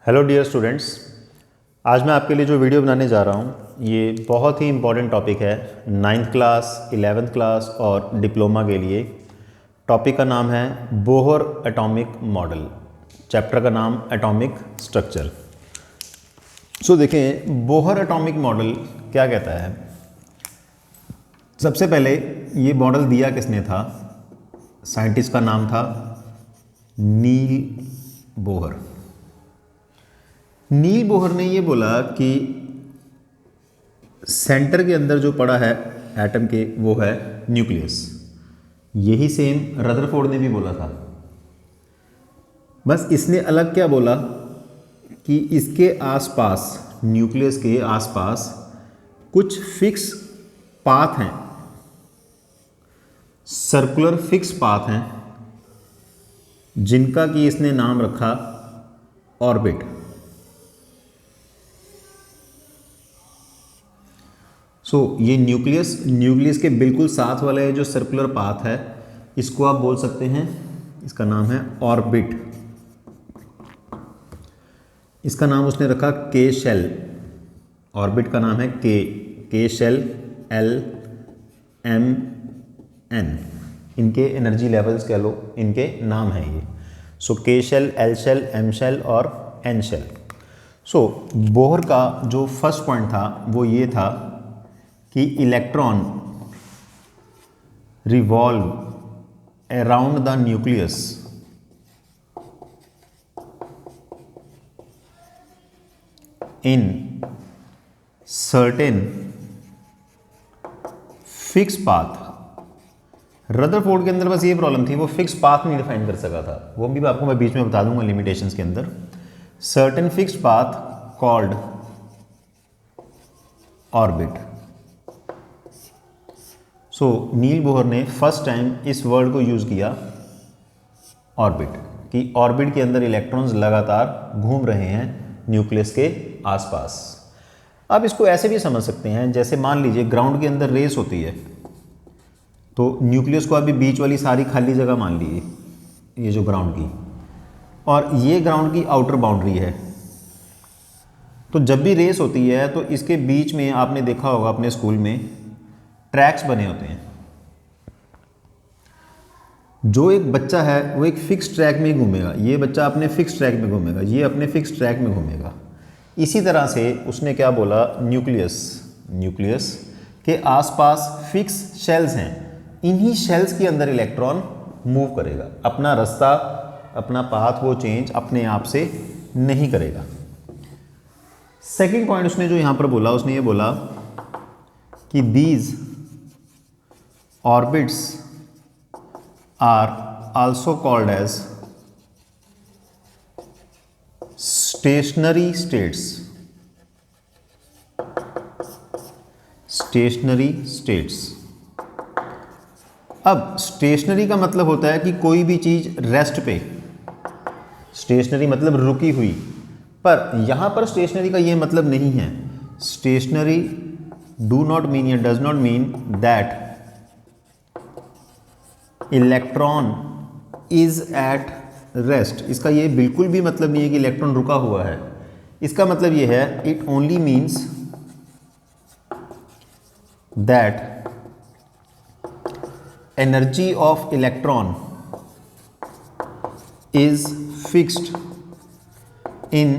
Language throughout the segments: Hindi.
हेलो डियर स्टूडेंट्स, आज मैं आपके लिए जो वीडियो बनाने जा रहा हूँ ये बहुत ही इम्पॉर्टेंट टॉपिक है 9th क्लास, 11th क्लास और डिप्लोमा के लिए। टॉपिक का नाम है बोहर एटॉमिक मॉडल, चैप्टर का नाम एटॉमिक स्ट्रक्चर। सो देखें बोहर एटॉमिक मॉडल क्या कहता है। सबसे पहले ये मॉडल दिया किसने था? साइंटिस्ट का नाम था नील बोहर। नील बोहर ने ये बोला कि सेंटर के अंदर जो पड़ा है एटम के वो है न्यूक्लियस। यही सेम रदरफोर्ड ने भी बोला था, बस इसने अलग क्या बोला कि इसके आसपास, न्यूक्लियस के आसपास कुछ फिक्स पाथ हैं, सर्कुलर फिक्स पाथ हैं, जिनका कि इसने नाम रखा ऑर्बिट। ये न्यूक्लियस के बिल्कुल साथ वाला ये जो सर्कुलर पाथ है इसको आप बोल सकते हैं, इसका नाम है ऑर्बिट। इसका नाम उसने रखा के शेल। ऑर्बिट का नाम है K shell, L M N, इनके एनर्जी लेवल्स कह लो, इनके नाम हैं ये। K shell, L shell, M shell और एन शेल। बोहर का जो फर्स्ट पॉइंट था वो ये था कि electron revolve around the nucleus in certain fix path. Rutherford के अंदर बस ये प्रॉब्लम थी, वो फिक्स पाथ नहीं डिफाइन कर सका था। वो भी आपको मैं बीच में बता दूंगा लिमिटेशंस के अंदर। Certain fix path called orbit. Niels Bohr ने फर्स्ट टाइम इस वर्ड को यूज़ किया ऑर्बिट, कि ऑर्बिट के अंदर इलेक्ट्रॉन्स लगातार घूम रहे हैं न्यूक्लियस के आसपास। आप इसको ऐसे भी समझ सकते हैं, जैसे मान लीजिए ग्राउंड के अंदर रेस होती है, तो न्यूक्लियस को अभी बीच वाली सारी खाली जगह मान लीजिए, ये जो ग्राउंड की, और ये ग्राउंड की आउटर बाउंड्री है। तो जब भी रेस होती है तो इसके बीच में आपने देखा होगा अपने स्कूल में ट्रैक्स बने होते हैं। जो एक बच्चा है वो एक फिक्स ट्रैक में घूमेगा, ये बच्चा अपने फिक्स ट्रैक में घूमेगा, ये अपने फिक्स ट्रैक में घूमेगा। इसी तरह से उसने क्या बोला, न्यूक्लियस के आसपास फिक्स शेल्स हैं, इन्हीं शेल्स के अंदर इलेक्ट्रॉन मूव करेगा, अपना रास्ता, अपना पाथ वो चेंज अपने आप से नहीं करेगा। सेकंड पॉइंट उसने जो यहां पर बोला, उसने ये बोला कि these orbits are also called as stationary states. अब स्टेशनरी का मतलब होता है कि कोई भी चीज रेस्ट पे, स्टेशनरी मतलब रुकी हुई, पर यहां पर स्टेशनरी का ये मतलब नहीं है। स्टेशनरी डू नॉट मीन या does not mean that electron is at rest. इसका ये बिल्कुल भी मतलब नहीं है कि इलेक्ट्रॉन रुका हुआ है। इसका मतलब ये है, it only means that energy of electron is fixed in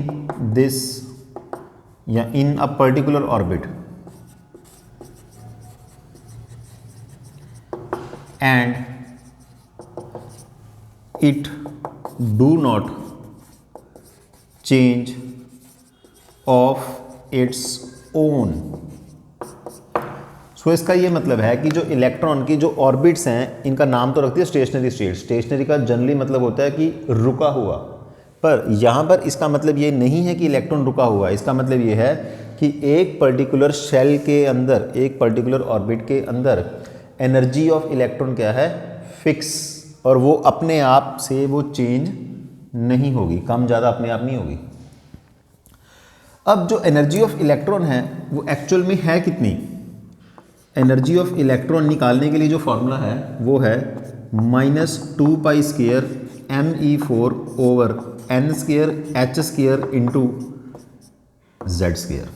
this या in a particular orbit and it do not change of its own। इसका ये मतलब है कि जो इलेक्ट्रॉन की जो ऑर्बिट्स हैं, इनका नाम तो रखती है स्टेशनरी स्टेट। स्टेशनरी का जनरली मतलब होता है कि रुका हुआ, पर यहाँ पर इसका मतलब ये नहीं है कि इलेक्ट्रॉन रुका हुआ है। इसका मतलब ये है कि एक पर्टिकुलर शेल के अंदर, एक पर्टिकुलर ऑर्बिट के अंदर एनर्जी ऑफ इलेक्ट्रॉन क्या है, फिक्स, और वो अपने आप से वो चेंज नहीं होगी, कम ज़्यादा अपने आप नहीं होगी। अब जो एनर्जी ऑफ इलेक्ट्रॉन है वो एक्चुअल में है कितनी? एनर्जी ऑफ इलेक्ट्रॉन निकालने के लिए जो फॉर्मूला है वो है -2π² me4/m²। N square h square into Z square.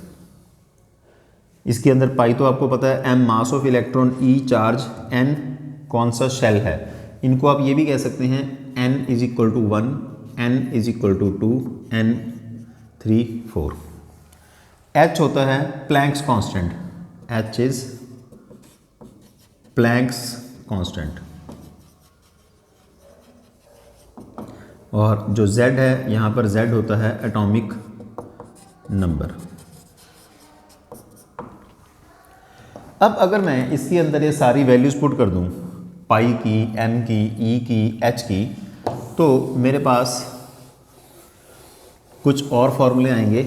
इसके अंदर पाई तो आपको पता है, M mass of electron, E charge, N कौन सा शेल है। इनको आप ये भी कह सकते हैं n is equal to 1, n is equal to 2, n 3 4। h होता है Planck's constant, h is Planck's constant. और जो z है यहाँ पर z होता है एटॉमिक नंबर। अब अगर मैं इसके अंदर ये सारी वैल्यूज़ पुट कर दूँ, पाई की, m की, e की, h की, तो मेरे पास कुछ और फॉर्मूले आएंगे।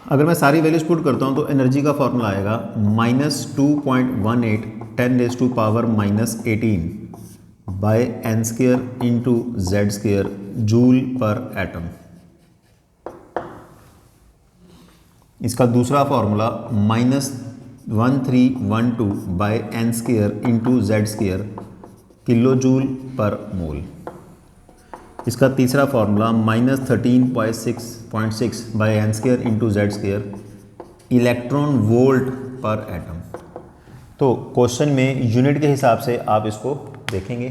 अगर मैं सारी वैल्यूज पुट करता हूँ तो एनर्जी का फॉर्मूला आएगा -2.18 10⁻⁻18 by n square into Z square joule per atom. इसका दूसरा formula -1312 by n square into Z square kilo joule per mole. इसका तीसरा formula -13.6 by n square into Z square electron volt per atom. तो क्वेश्चन में यूनिट के हिसाब से आप इसको देखेंगे।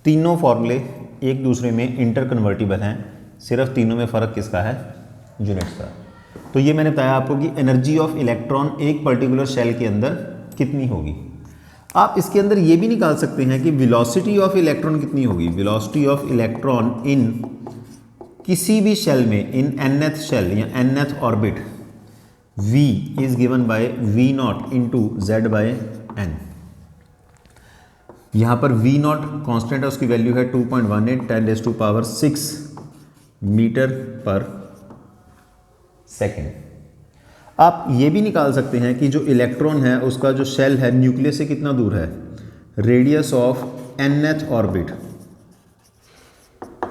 तीनों फॉर्मूले एक दूसरे में इंटर कन्वर्टिबल हैं, सिर्फ तीनों में फ़र्क किसका है, यूनिट्स का। तो ये मैंने बताया आपको कि एनर्जी ऑफ इलेक्ट्रॉन एक पर्टिकुलर शेल के अंदर कितनी होगी। आप इसके अंदर ये भी निकाल सकते हैं कि वेलोसिटी ऑफ इलेक्ट्रॉन कितनी होगी। वेलोसिटी ऑफ इलेक्ट्रॉन इन किसी भी शेल में, इन nth शेल या nth orbit, v is given by v not into Z by N. यहाँ पर v नॉट कॉन्स्टेंट है, उसकी वैल्यू है 2.18 10⁻⁶ मीटर पर सेकेंड। आप ये भी निकाल सकते हैं कि जो इलेक्ट्रॉन है उसका जो शेल है न्यूक्लियस से कितना दूर है, radius of nth orbit.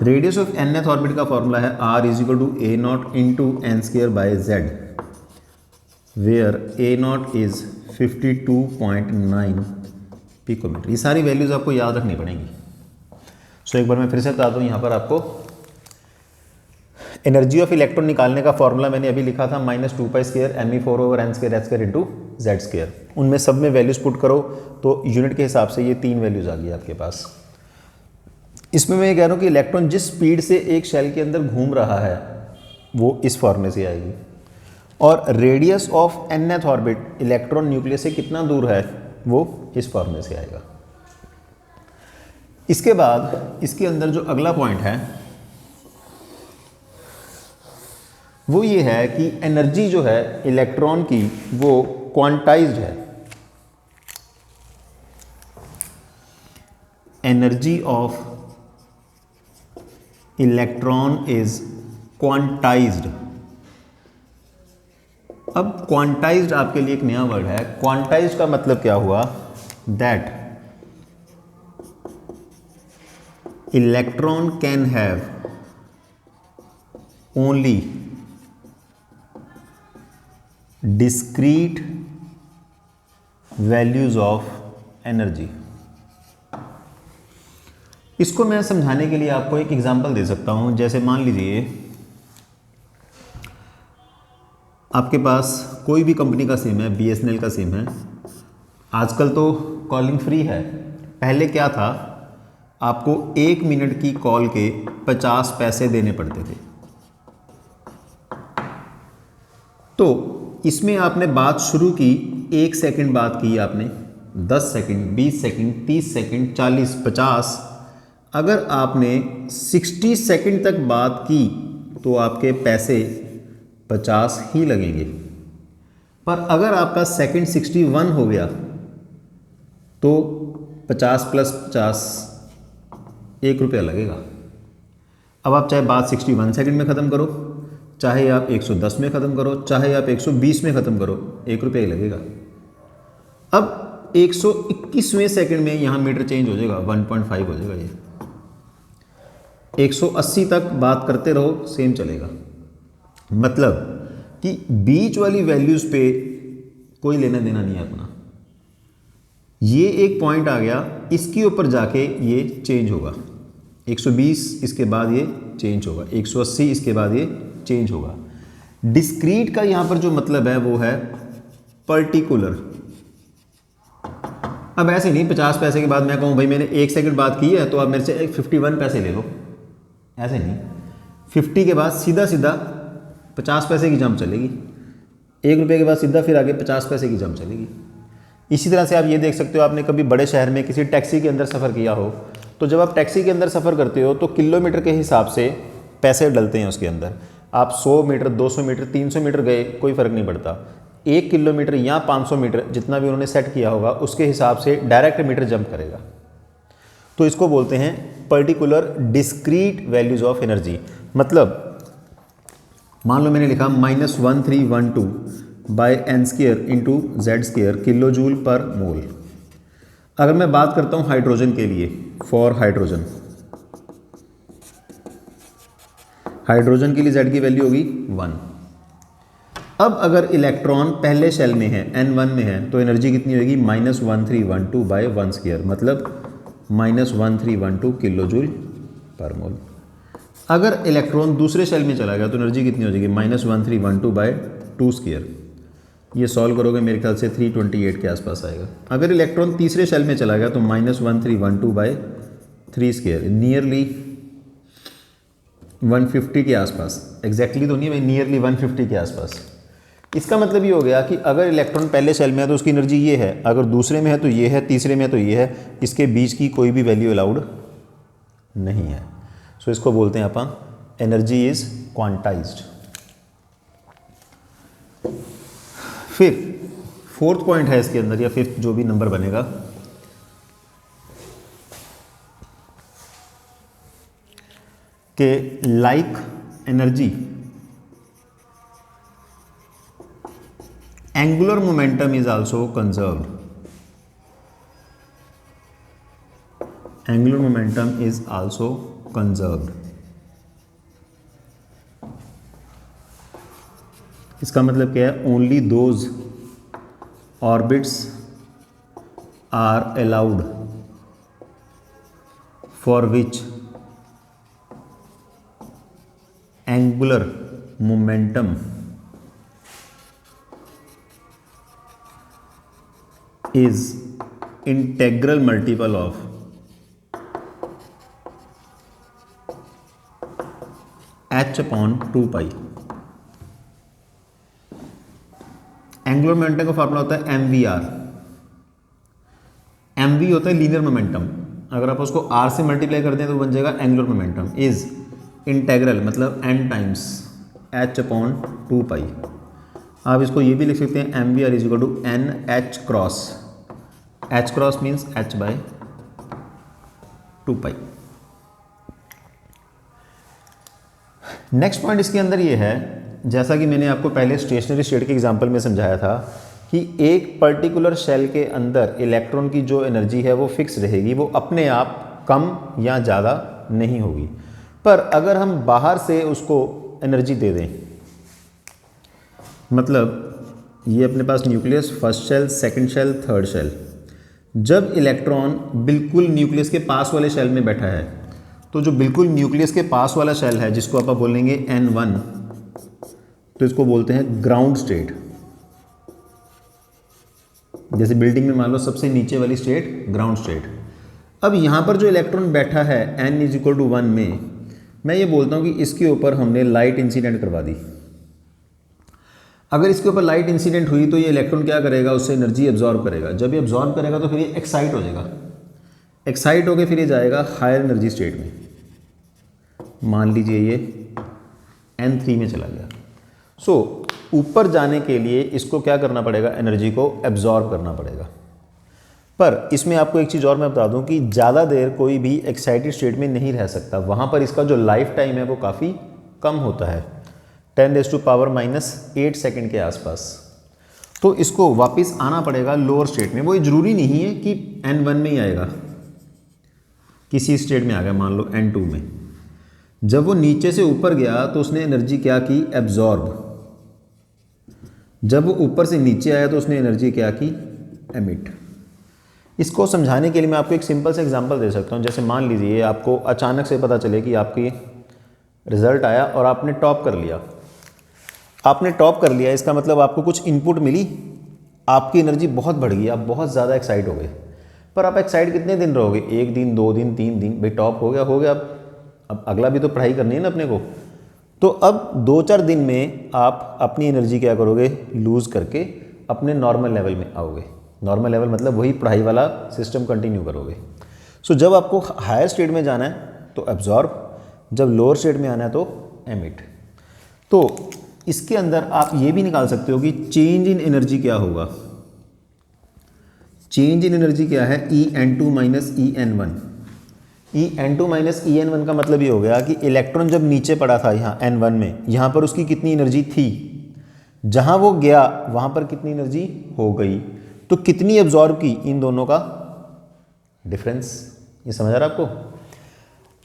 Radius of nth orbit का फॉर्मूला है r is equal to a not into N square by Z, where a not is 52.9 picometre. ये सारी वैल्यूज आपको याद रखनी पड़ेंगी। सो एक बार मैं फिर से बता दूँ, यहाँ पर आपको एनर्जी ऑफ इलेक्ट्रॉन निकालने का फॉर्मूला मैंने अभी लिखा था -2π² me4/n² इंटू जेड स्क्वायर। उनमें सब में वैल्यूज पुट करो तो यूनिट के हिसाब से ये तीन वैल्यूज आ गई आपके पास। इसमें मैं ये कह रहा हूँ कि इलेक्ट्रॉन जिस स्पीड से एक शेल के अंदर घूम रहा है वो इस फॉर्मूले से आएगी, और radius of nth orbit electron nucleus से कितना दूर है वो इस फॉर्मूले से आएगा। इसके बाद इसके अंदर जो अगला पॉइंट है वो ये है कि एनर्जी जो है इलेक्ट्रॉन की वो क्वांटाइज्ड है। Energy of electron is quantized. अब क्वांटाइज्ड आपके लिए एक नया वर्ड है। क्वांटाइज्ड का मतलब क्या हुआ, that electron can have only discrete values of energy। इसको मैं समझाने के लिए आपको एक एग्जांपल दे सकता हूं। जैसे मान लीजिए आपके पास कोई भी कंपनी का सिम है, BSNL का सिम है। आजकल तो कॉलिंग फ्री है, पहले क्या था, आपको 1 मिनट की कॉल के 50 पैसे देने पड़ते थे। तो इसमें आपने बात शुरू की, 1 सेकंड बात की आपने, 10 सेकंड, 20 सेकंड, 30 सेकंड, 40, 50। अगर आपने 60 सेकंड तक बात की तो आपके पैसे 50 ही लगेंगे। पर अगर आपका सेकंड 61 हो गया तो 50 + 50 1 रुपया लगेगा। अब आप चाहे बात 61 सेकंड में ख़त्म करो, चाहे आप 110 में ख़त्म करो, चाहे आप 120 में ख़त्म करो, 1 रुपया ही लगेगा। अब 121वें सेकंड में यहाँ मीटर चेंज हो जाएगा, 1.5 हो जाएगा। ये 180 तक बात करते रहो, सेम चलेगा। मतलब कि बीच वाली वैल्यूज़ पे कोई लेना देना नहीं है अपना। ये एक पॉइंट आ गया, इसके ऊपर जाके ये चेंज होगा, 120 इसके बाद ये चेंज होगा, 180 इसके बाद ये चेंज होगा। डिस्क्रीट का यहाँ पर जो मतलब है वो है पर्टिकुलर। अब ऐसे नहीं 50 पैसे के बाद मैं कहूँ भाई मैंने 1 सेकंड बात की है तो आप मेरे से 51 पैसे ले लो, ऐसे नहीं। 50 के बाद सीधा सीधा 50 पैसे की जंप चलेगी, 1 रुपये के बाद सीधा फिर आगे 50 पैसे की जंप चलेगी। इसी तरह से आप ये देख सकते हो, आपने कभी बड़े शहर में किसी टैक्सी के अंदर सफ़र किया हो, तो जब आप टैक्सी के अंदर सफ़र करते हो तो किलोमीटर के हिसाब से पैसे डलते हैं उसके अंदर। आप 100 मीटर, 200 मीटर, 300 मीटर गए कोई फ़र्क नहीं पड़ता, 1 किलोमीटर या 500 मीटर जितना भी उन्होंने सेट किया होगा उसके हिसाब से डायरेक्ट मीटर जंप करेगा। तो इसको बोलते हैं particular discrete values of energy. मतलब मान लो मैंने लिखा -1312 by n square into Z square kilo joule per mole. अगर मैं बात करता हूँ हाइड्रोजन के लिए, फॉर हाइड्रोजन, हाइड्रोजन के लिए z की वैल्यू होगी 1। अब अगर इलेक्ट्रॉन पहले शेल में है, n1 में है, तो एनर्जी कितनी होगी -1312 बाय 1 स्क्वायर, मतलब -1312 किलो जूल पर मोल। अगर इलेक्ट्रॉन दूसरे शेल में चला गया तो एनर्जी कितनी हो जाएगी -1312 बाय 2 स्क्वायर। ये सॉल्व करोगे मेरे ख्याल से 328 के आसपास आएगा। अगर इलेक्ट्रॉन तीसरे शेल में चला गया तो -1312 बाय 3 स्क्वायर, नियरली 150 के आसपास, एग्जैक्टली तो नहीं है भाई, नियरली 150 के आसपास। इसका मतलब ये हो गया कि अगर इलेक्ट्रॉन पहले शेल में है तो उसकी एनर्जी ये है, अगर दूसरे में है तो ये है, तीसरे में है तो ये है, इसके बीच की कोई भी वैल्यू अलाउड नहीं है। सो इसको बोलते हैं अपन एनर्जी इज क्वांटाइज्ड। फिर 4th पॉइंट है इसके अंदर, या 5th जो भी नंबर बनेगा, कि like energy angular momentum is also conserved. Angular momentum is also conserved. इसका मतलब क्या है, only those orbits are allowed for which angular momentum is integral multiple of h upon 2 pi। Angular momentum का फॉर्मूला होता है MVR। MV होता है लीनियर मोमेंटम, अगर आप उसको R से मल्टीप्लाई करते हैं तो बन जाएगा एंगुलर मोमेंटम इज इंटेग्रल, मतलब n times h upon 2 pi। आप इसको ये भी लिख सकते हैं MVR is equal to NH cross, H cross means H by 2 pi। Next point इसके अंदर ये है, जैसा कि मैंने आपको पहले स्टेशनरी स्टेट के एग्जांपल में समझाया था कि एक पर्टिकुलर शेल के अंदर इलेक्ट्रॉन की जो एनर्जी है वो फिक्स रहेगी, वो अपने आप कम या ज़्यादा नहीं होगी। पर अगर हम बाहर से उसको एनर्जी दे दें, मतलब ये अपने पास nucleus, first shell, second shell, third shell, जब इलेक्ट्रॉन बिल्कुल न्यूक्लियस के पास वाले शेल में बैठा है, तो जो बिल्कुल न्यूक्लियस के पास वाला शेल है जिसको आप बोलेंगे N1, तो इसको बोलते हैं ग्राउंड स्टेट। जैसे बिल्डिंग में मान लो सबसे नीचे वाली स्टेट ग्राउंड स्टेट। अब यहाँ पर जो इलेक्ट्रॉन बैठा है n इज इक्वल टू 1 में, मैं ये बोलता हूँ कि इसके ऊपर हमने लाइट इंसिडेंट करवा दी। अगर इसके ऊपर लाइट इंसिडेंट हुई तो ये इलेक्ट्रॉन क्या करेगा, उससे एनर्जी एब्जॉर्ब करेगा। जब ये एब्जॉर्ब करेगा तो फिर ये एक्साइट हो जाएगा, एक्साइट होकर फिर ये जाएगा हायर एनर्जी स्टेट में। मान लीजिए ये N3 में चला गया। सो ऊपर जाने के लिए इसको क्या करना पड़ेगा, एनर्जी को एब्जॉर्ब करना पड़ेगा। पर इसमें आपको एक चीज़ और मैं बता दूं कि ज़्यादा देर कोई भी एक्साइटेड स्टेट में नहीं रह सकता, वहाँ पर इसका जो लाइफ टाइम है वो काफ़ी कम होता है, 10⁻⁻8 सेकंड के आसपास। तो इसको वापस आना पड़ेगा लोअर स्टेट में। वो ज़रूरी नहीं है कि N1 में ही आएगा, किसी स्टेट में आ गया, मान लो N2 में। जब वो नीचे से ऊपर गया तो उसने एनर्जी क्या की, एब्जॉर्ब। जब वो ऊपर से नीचे आया तो उसने एनर्जी क्या की, एमिट। इसको समझाने के लिए मैं आपको एक सिंपल सा एग्जांपल दे सकता हूँ। जैसे मान लीजिए आपको अचानक से पता चले कि आपकी रिज़ल्ट आया और आपने टॉप कर लिया। आपने टॉप कर लिया, इसका मतलब आपको कुछ इनपुट मिली, आपकी एनर्जी बहुत बढ़ गई, आप बहुत ज़्यादा एक्साइट हो गए। पर आप एक्साइट कितने दिन रहोगे? 1 दिन, 2 दिन, 3 दिन। भाई टॉप हो गया, हो गया। अब अगला भी तो पढ़ाई करनी है ना अपने को। तो अब 2-4 दिन में आप अपनी एनर्जी क्या करोगे? लूज़ करके अपने नॉर्मल लेवल में आओगे। नॉर्मल लेवल मतलब वही पढ़ाई वाला सिस्टम कंटिन्यू करोगे। सो जब आपको हायर स्टेट में जाना है तो एब्जॉर्ब, जब लोअर स्टेट में आना है तो एमिट। तो इसके अंदर आप ये भी निकाल सकते हो कि चेंज इन एनर्जी क्या होगा। चेंज इन एनर्जी क्या है? En2 minus En1। En2 minus En1 का मतलब ये हो गया कि इलेक्ट्रॉन जब नीचे पड़ा था यहाँ N1 में, यहाँ पर उसकी कितनी एनर्जी थी, जहाँ वो गया वहाँ पर कितनी एनर्जी हो गई, तो कितनी एब्जॉर्ब की, इन दोनों का डिफरेंस। ये समझ आ रहा है आपको?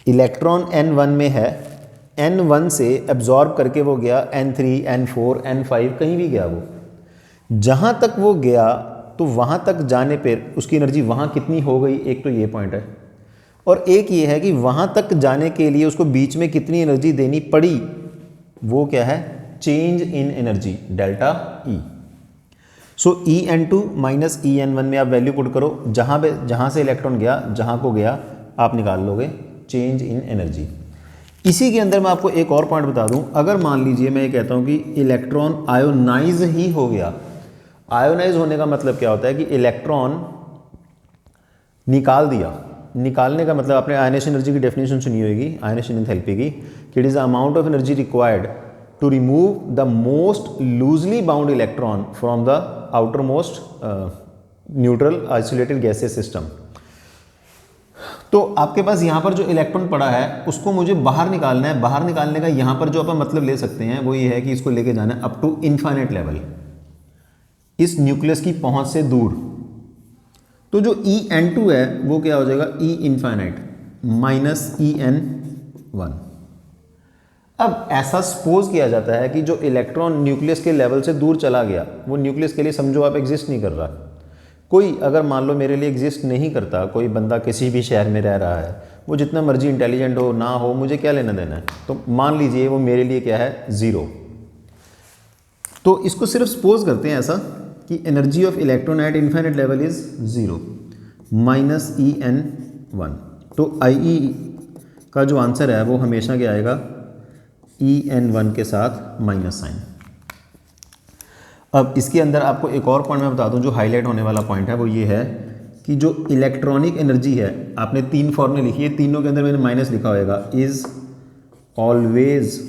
इलेक्ट्रॉन N1 में है, N1 से एब्जॉर्ब करके वो गया N3, N4, N5, कहीं भी गया वो, जहाँ तक वो गया तो वहाँ तक जाने पर उसकी एनर्जी वहाँ कितनी हो गई। एक तो ये पॉइंट है, और एक ये है कि वहाँ तक जाने के लिए उसको बीच में कितनी एनर्जी देनी पड़ी, वो क्या है? Change in energy, delta E. So En2 minus En1 में आप वैल्यू पुट करो, जहाँ से इलेक्ट्रॉन गया, जहाँ को गया आप निकाल लोगे चेंज इन एनर्जी। इसी के अंदर मैं आपको एक और पॉइंट बता दूं, अगर मान लीजिए मैं ये कहता हूँ कि इलेक्ट्रॉन आयोनाइज ही हो गया। आयोनाइज होने का मतलब क्या होता है कि इलेक्ट्रॉन निकाल दिया। निकालने का मतलब आपने आयनेशन एनर्जी की डेफिनेशन सुनी होगी, आयनेशन एंथैल्पी की, कि it is the amount of energy required to remove the most loosely bound electron from the outermost neutral isolated gases system. तो आपके पास यहाँ पर जो इलेक्ट्रॉन पड़ा है उसको मुझे बाहर निकालना है। बाहर निकालने का यहाँ पर जो अपन मतलब ले सकते हैं वो ये है कि इसको लेके जाना है अप टू इनफाइनाइट लेवल, इस न्यूक्लियस की पहुंच से दूर। तो जो En2 है वो क्या हो जाएगा? E infinite minus En1। अब ऐसा सपोज किया जाता है कि जो इलेक्ट्रॉन न्यूक्लियस के लेवल से दूर चला गया, वो न्यूक्लियस के लिए समझो आप एग्जिस्ट नहीं कर रहा। कोई अगर मान लो मेरे लिए एग्जिस्ट नहीं करता, कोई बंदा किसी भी शहर में रह रहा है, वो जितना मर्जी इंटेलिजेंट हो ना हो, मुझे क्या लेना देना है। तो मान लीजिए वो मेरे लिए क्या है? 0। तो इसको सिर्फ सपोज करते हैं ऐसा कि energy of electron eight infinite level is 0 minus En1। तो IE का जो आंसर है वो हमेशा क्या आएगा? En1 के साथ माइनस साइन। अब इसके अंदर आपको एक और पॉइंट मैं बता दूं, जो हाईलाइट होने वाला पॉइंट है वो ये है कि जो इलेक्ट्रॉनिक एनर्जी है, आपने 3 फॉर्मूले लिखी है, तीनों के अंदर मैंने माइनस लिखा होगा, इज ऑलवेज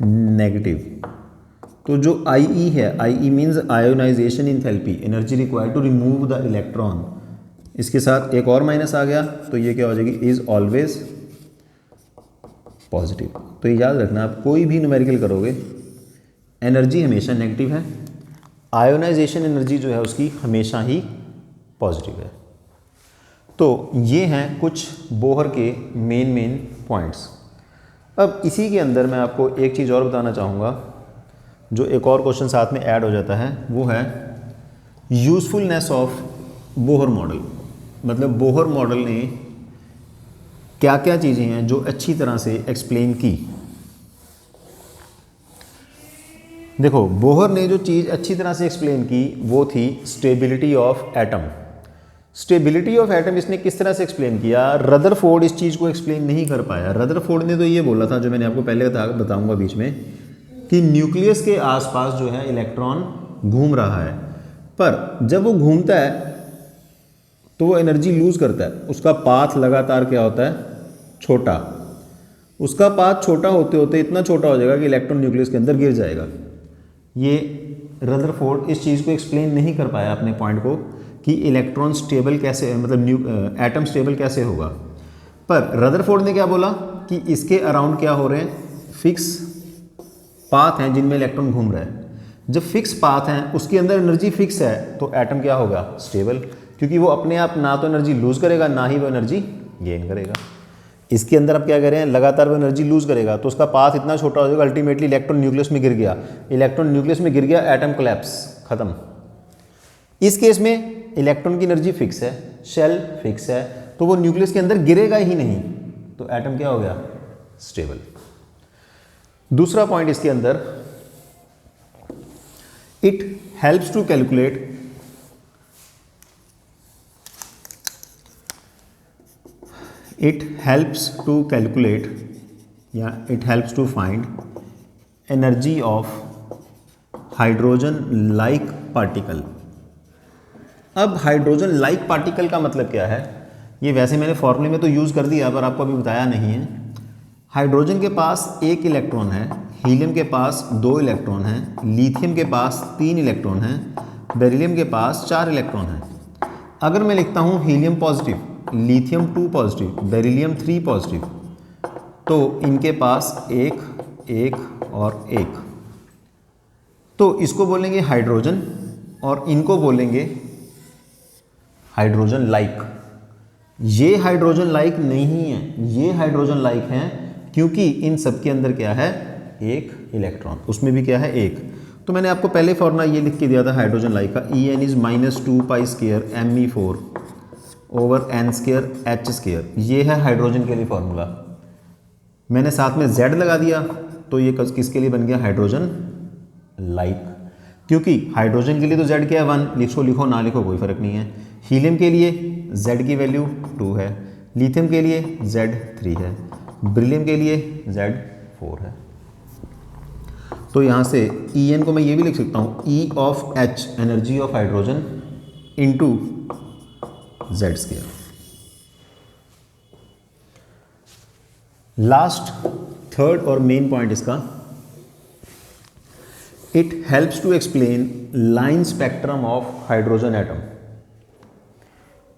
नेगेटिव। तो जो IE है, IE means ionization enthalpy, energy required to remove the electron, इसके साथ एक और माइनस आ गया तो ये क्या हो जाएगी? Is always positive. तो ये याद रखना, आप कोई भी न्यूमेरिकल करोगे एनर्जी हमेशा नेगेटिव है, आयोनाइजेशन एनर्जी जो है उसकी हमेशा ही पॉजिटिव है। तो ये हैं कुछ बोहर के मेन पॉइंट्स। अब इसी के अंदर मैं आपको एक चीज़ और बताना चाहूँगा, जो एक और क्वेश्चन साथ में ऐड हो जाता है, वो है यूज़फुलनेस ऑफ बोहर मॉडल। मतलब बोहर मॉडल ने क्या क्या चीज़ें हैं जो अच्छी तरह से एक्सप्लेन की। देखो, बोहर ने जो चीज़ अच्छी तरह से एक्सप्लेन की वो थी stability of atom. Stability of atom इसने किस तरह से एक्सप्लेन किया? रदरफोर्ड इस चीज़ को एक्सप्लेन नहीं कर पाया। रदरफोर्ड ने तो ये बोला था, जो मैंने आपको पहले बताऊंगा बीच में, कि न्यूक्लियस के आसपास जो है इलेक्ट्रॉन घूम रहा है, पर जब वो घूमता है तो वो एनर्जी लूज़ करता है। उसका पाथ लगातार क्या होता है? छोटा। उसका पाथ छोटा होते होते इतना छोटा हो जाएगा कि इलेक्ट्रॉन न्यूक्लियस के अंदर गिर जाएगा। ये रदरफोर्ड इस चीज़ को एक्सप्लेन नहीं कर पाया अपने पॉइंट को कि इलेक्ट्रॉन स्टेबल कैसे, मतलब एटम स्टेबल कैसे होगा। पर रदरफोर्ड ने क्या बोला कि इसके अराउंड क्या हो रहे हैं? फिक्स पाथ हैं जिनमें इलेक्ट्रॉन घूम रहा है। जब फिक्स पाथ हैं, उसके अंदर एनर्जी फिक्स है, तो एटम क्या होगा? स्टेबल, क्योंकि वो अपने आप ना तो एनर्जी लूज़ करेगा ना ही वो एनर्जी गेन करेगा। इसके अंदर आप क्या कह रहे हैं? लगातार वो एनर्जी लूज़ करेगा तो उसका पाथ इतना छोटा हो जाएगा, अल्टीमेटली इलेक्ट्रॉन न्यूक्लियस में गिर गया। इलेक्ट्रॉन न्यूक्लियस में गिर गया, एटम कोलैप्स, खत्म। इस केस में इलेक्ट्रॉन की एनर्जी फिक्स है, शेल फिक्स है, तो वो न्यूक्लियस के अंदर गिरेगा ही नहीं, तो एटम क्या हो गया, स्टेबल। दूसरा पॉइंट इसके अंदर, इट हेल्प्स टू कैलकुलेट या it helps to find energy of hydrogen like particle. अब हाइड्रोजन लाइक पार्टिकल का मतलब क्या है, ये वैसे मैंने फॉर्मूले में तो यूज़ कर दिया पर आपको अभी बताया नहीं है। हाइड्रोजन के पास 1 इलेक्ट्रॉन है, हीलियम के पास 2 इलेक्ट्रॉन हैं, लिथियम के पास 3 इलेक्ट्रॉन हैं, बेरिलियम के पास 4 इलेक्ट्रॉन हैं। अगर मैं लिखता हूँ helium positive, lithium 2 positive, beryllium 3 positive, तो इनके पास 1, 1 और 1, तो इसको बोलेंगे हाइड्रोजन और इनको बोलेंगे हाइड्रोजन लाइक। ये हाइड्रोजन लाइक नहीं है, ये हाइड्रोजन लाइक हैं क्योंकि इन सब के अंदर क्या है, 1 इलेक्ट्रॉन, उसमें भी क्या है 1। तो मैंने आपको पहले फॉर्मूला ये लिख के दिया था हाइड्रोजन लाइक का, En is -2π² Me4 over n² H²। ये है हाइड्रोजन के लिए फॉर्मूला। मैंने साथ में Z लगा दिया तो ये किसके लिए बन गया, हाइड्रोजन लाइक। क्योंकि हाइड्रोजन के लिए तो Z क्या है 1, लिखो ना लिखो कोई फर्क नहीं है। हीलियम के लिए Z की वैल्यू 2 है, लिथियम के लिए Z 3 है, बेरिलियम के लिए Z 4 है। तो यहाँ से En को मैं ये भी लिख सकता हूँ E of H, energy of hydrogen, into Z²। Last third और मेन पॉइंट इसका, it helps to explain line spectrum of hydrogen atom.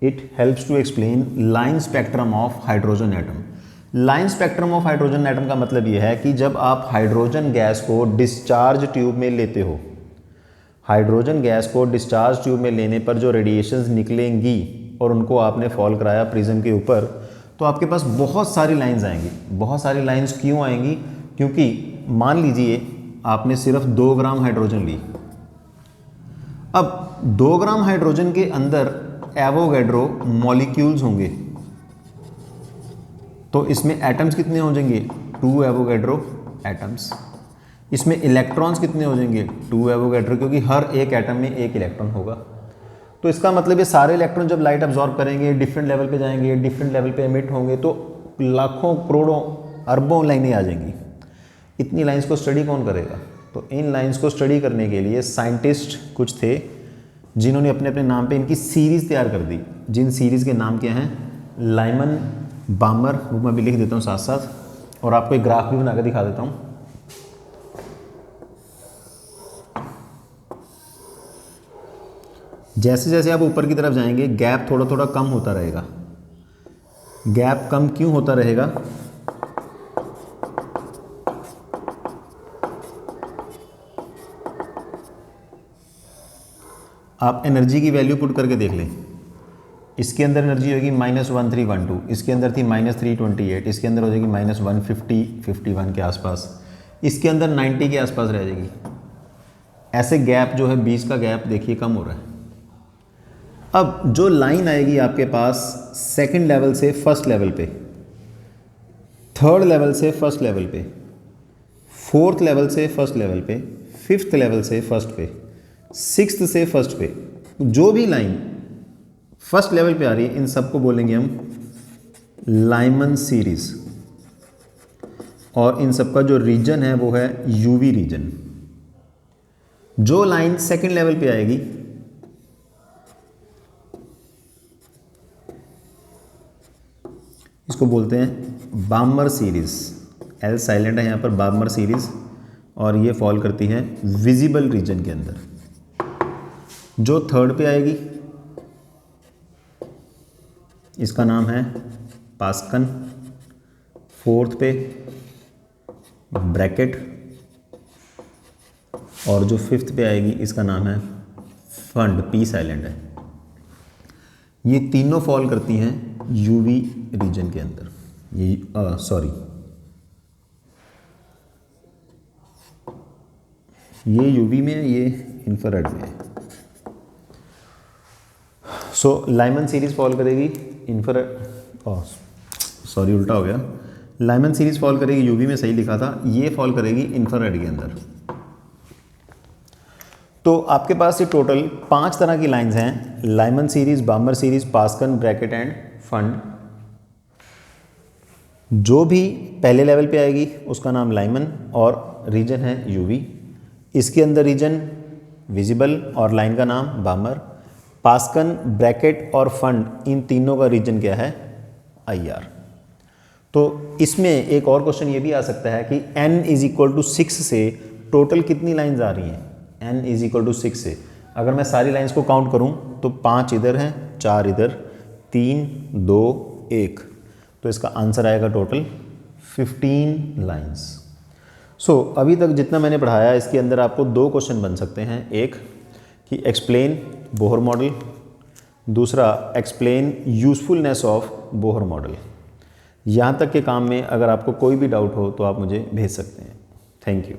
It helps to explain line spectrum of hydrogen atom. Line spectrum of hydrogen atom का मतलब यह है कि जब आप हाइड्रोजन गैस को डिस्चार्ज ट्यूब में लेते हो, हाइड्रोजन गैस को डिस्चार्ज ट्यूब में लेने पर जो रेडिएशंस निकलेंगी और उनको आपने फॉल कराया प्रिज्म के ऊपर, तो आपके पास बहुत सारी लाइंस आएंगी। बहुत सारी लाइंस क्यों आएंगी, क्योंकि मान लीजिए आपने सिर्फ 2 ग्राम हाइड्रोजन ली। अब 2 ग्राम हाइड्रोजन के अंदर एवोगैड्रो मॉलिक्यूल्स होंगे, तो इसमें एटम्स कितने हो जाएंगे, 2 एवोगैड्रो एटम्स। इसमें इलेक्ट्रॉन्स कितने हो जाएंगे, 2 एवोगैड्रो, क्योंकि हर एक एटम में 1 इलेक्ट्रॉन होगा। तो इसका मतलब ये सारे इलेक्ट्रॉन जब लाइट अब्जॉर्ब करेंगे, डिफरेंट लेवल पे जाएंगे, डिफरेंट लेवल पे एमिट होंगे, तो लाखों करोड़ों अरबों लाइनें आ जाएंगी। इतनी लाइंस को स्टडी कौन करेगा। तो इन लाइंस को स्टडी करने के लिए साइंटिस्ट कुछ थे जिन्होंने अपने अपने नाम पे इनकी सीरीज़ तैयार कर दी, जिन सीरीज़ के नाम क्या हैं, लाइमन, बामर, वो मैं भी लिख देता हूँ साथ साथ, और आपको एक ग्राफ भी बना कर दिखा देता हूँ। जैसे जैसे आप ऊपर की तरफ जाएंगे गैप थोड़ा थोड़ा कम होता रहेगा। गैप कम क्यों होता रहेगा, आप एनर्जी की वैल्यू पुट करके देख लें। इसके अंदर एनर्जी होगी -1312, इसके अंदर थी -328, इसके अंदर हो जाएगी -150, 51 के आसपास, इसके अंदर 90 के आसपास रह जाएगी। ऐसे गैप जो है 20 का गैप देखिए कम हो रहा है। अब जो लाइन आएगी आपके पास सेकंड लेवल से फर्स्ट लेवल पे, थर्ड लेवल से फर्स्ट लेवल पे, फोर्थ लेवल से फर्स्ट लेवल पे, फिफ्थ लेवल से फर्स्ट पे, सिक्स्थ से फर्स्ट पे, जो भी लाइन फर्स्ट लेवल पे आ रही है इन सबको बोलेंगे हम लाइमन सीरीज, और इन सबका जो रीजन है वो है यूवी रीजन। जो लाइन सेकंड लेवल पे आएगी इसको बोलते हैं बामर सीरीज, एल साइलेंट है यहाँ पर, बामर सीरीज, और ये फॉल करती है विजिबल रीजन के अंदर। जो थर्ड पे आएगी इसका नाम है पास्कन, फोर्थ पे ब्रैकेट, और जो फिफ्थ पे आएगी इसका नाम है फंड, पी साइलेंट है। ये तीनों फॉल करती हैं यूवी रीजन के अंदर। ये सॉरी, ये यूवी में है, ये इंफ्रारेड में है। सो लाइमन सीरीज फॉलो करेगी सॉरी उल्टा हो गया, लाइमन सीरीज फॉलो करेगी यूवी में, सही लिखा था, ये फॉलो करेगी इंफ्रारेड के अंदर। तो आपके पास ये टोटल 5 तरह की लाइंस हैं, Lyman series, Balmer series, Paschen, Brackett and Pfund. जो भी पहले लेवल पे आएगी उसका नाम लाइमन और रीजन है यूवी। इसके अंदर रीजन विजिबल और लाइन का नाम बामर। पास्कन, ब्रैकेट और फंड, इन तीनों का रीजन क्या है? आईआर। तो इसमें एक और क्वेश्चन ये भी आ सकता है कि n = 6 से टोटल कितनी लाइंस आ रही हैं? n = 6 से अगर मैं सारी लाइंस को काउंट करूं तो 5 इधर हैं, 4 इधर, 3, 2, 1, तो इसका आंसर आएगा टोटल 15 लाइंस। सो अभी तक जितना मैंने पढ़ाया इसके अंदर आपको 2 क्वेश्चन बन सकते हैं। एक कि एक्सप्लेन बोहर मॉडल, दूसरा explain usefulness of Bohr model. यहाँ तक के काम में अगर आपको कोई भी डाउट हो तो आप मुझे भेज सकते हैं। Thank you.